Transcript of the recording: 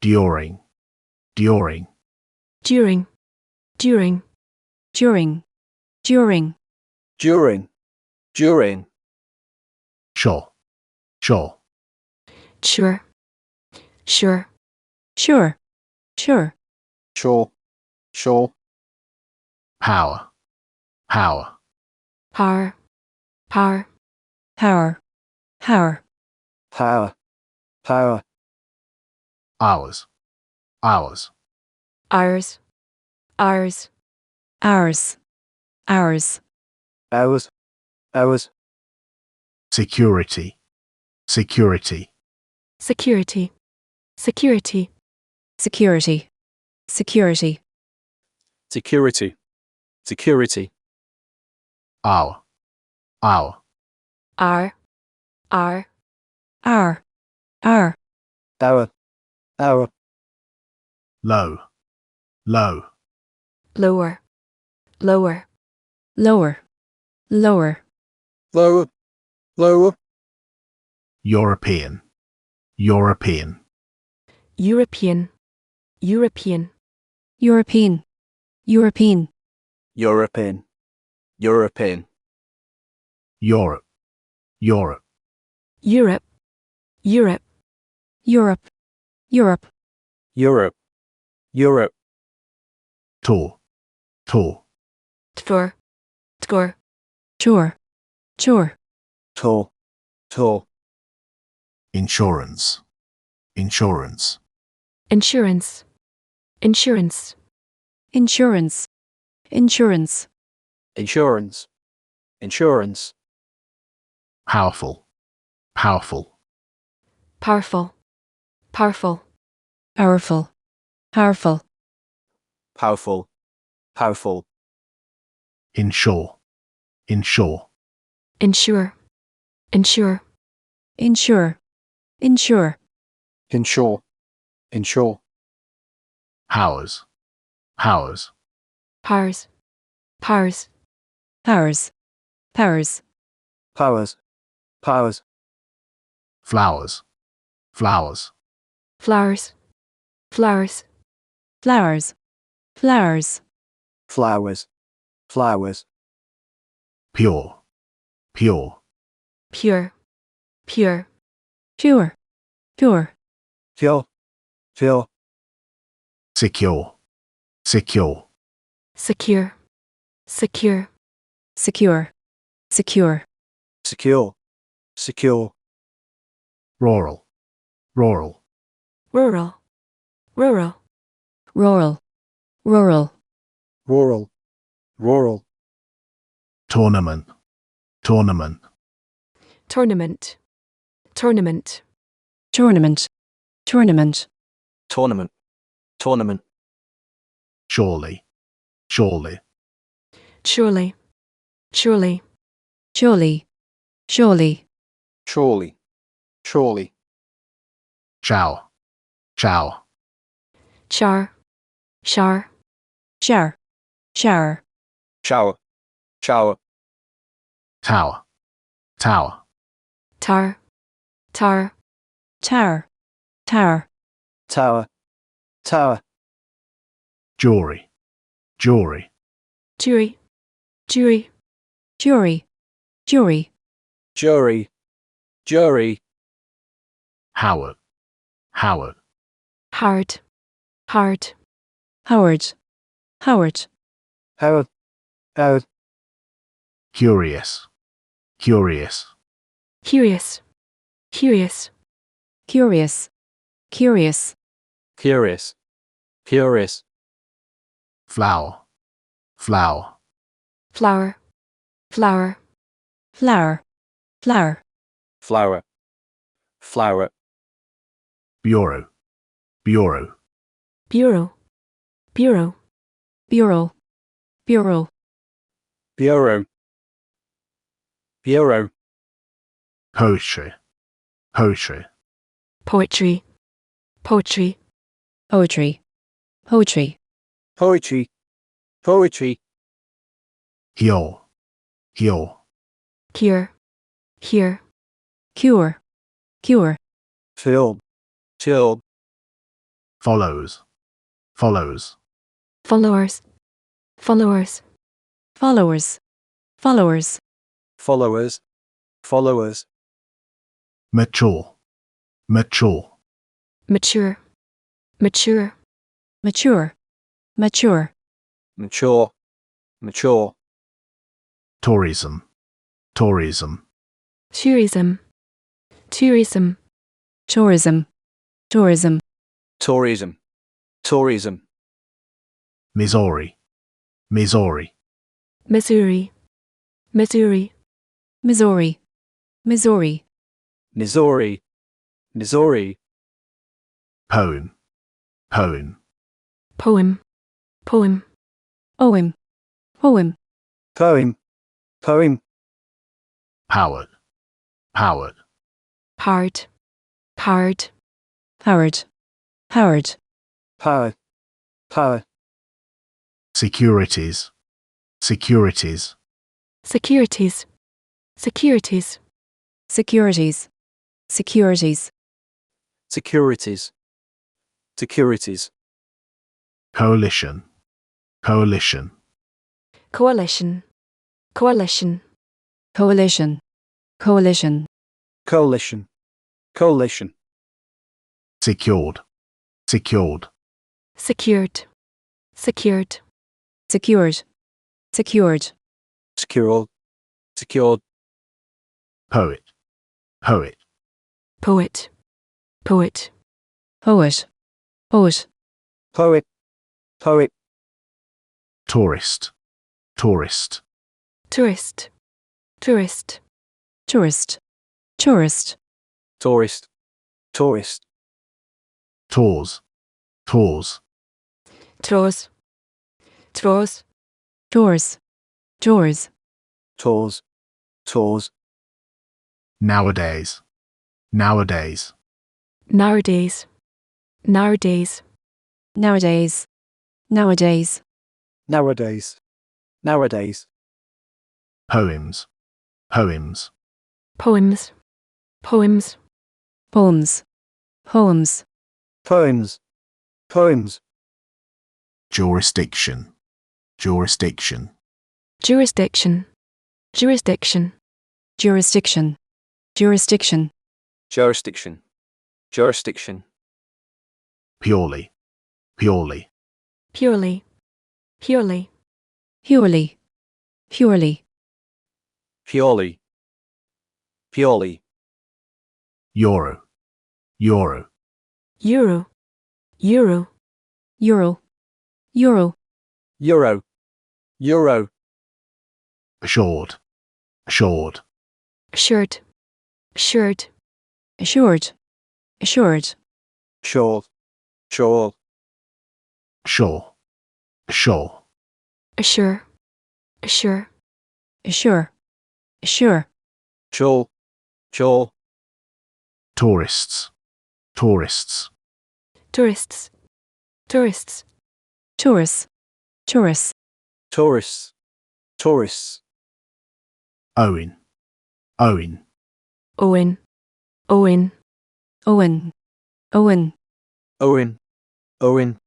during, during, during, during, during, during, during, during, sure, sure, sure, sure, sure, sure, sure, sure, power, power, power, power, power, power, power, power, hours, hours, ours, ours, ours, ours, hours, hours, security, security, security, security, security, security, security, security, hour, hour, our, our, hour, hour, low, low, lower, lower, lower, lower, lower, lower, European, European, European, European, European, European, European, European, Europe, Europe, Europe, Europe, Europe, Europe, Europe, Europe, tour, tour, tour, tour, tour, tour, tour, tour, insurance, insurance, insurance, insurance, insurance, insurance, insurance, insurance, powerful, powerful, powerful, powerful, powerful, powerful, powerful, powerful, insure, insure, insure, insure, insure, insure, insure, insure, powers, powers, powers, powers, powers, powers, powers, powers, flowers, flowers, flowers, flowers, flowers, flowers, flowers, flowers, pure, pure, pure, pure, pure, pure, pure, pure, secure, secure, secure, secure, secure, secure, secure, secure, rural, rural, rural, rural, rural, rural, rural, rural, tournament, tournament, tournament, tournament, tournament, tournament, tournament, tournament, surely, surely, surely, surely, surely, surely, surely, surely, shower, shower, shower, shower, shower, shower, shower, shower, tower, tower, tar, tar, tower, tower, tower, tower, jury, jury, jury, jury, jury, jury, jury, jury, Howard, Howard, hard, hard, Howard, Howard, Howard, Howard, curious, curious, curious, curious, curious, curious, curious, curious, flower, flower, flower, flower, flower, flower, flower, flower, bureau, bureau, bureau, bureau, bureau, bureau, bureau, bureau, poetry, poetry, poetry, poetry, poetry, poetry, poetry, poetry, cure, cure, cure, here, cure, cure, film, film, follows, follows, followers, followers, followers, followers, followers, followers, mature, mature, mature, mature, mature, mature, mature, mature, tourism, tourism, tourism, tourism, tourism, tourism, tourism, tourism, Missouri, Missouri, Missouri, Missouri, Missouri, Missouri, Missouri, Missouri, poem, poem, poem, poem, poem, poem, poem, poem, Howard, Howard, hard, hard, Howard, Howard, power, power, securities, securities, securities, securities, securities, securities, securities, securities, coalition, coalition, coalition, coalition, coalition, coalition, coalition, coalition, secured, secured, secured, secured, secured, secured, secured, secured, poet, poet, poet, poet, poet, poet, poet, poet, tourist, tourist, tourist, tourist, tourist, tourist, tourist, tourist, tours, tours, tours, tours, doors, doors, tours, tours, nowadays, nowadays, nowadays, nowadays, nowadays, nowadays, nowadays, nowadays, poems, poems, poems, poems, poems, poems, poems, poems, jurisdiction, jurisdiction, jurisdiction, jurisdiction, jurisdiction, jurisdiction, jurisdiction, jurisdiction, purely, purely, purely, purely, purely, purely, purely, purely, euro, euro, euro, euro, euro, euro, euro, euro, assured, assured, assured, assured, assured, assured, sure, sure, sure, sure, assure, assure, assure, assure, sure, sure, tourists, tourists, tourists, tourists, tourists, tourists, tourists, tourists, Owen, Owen, Owen, Owen, Owen, Owen, Owen, Owen,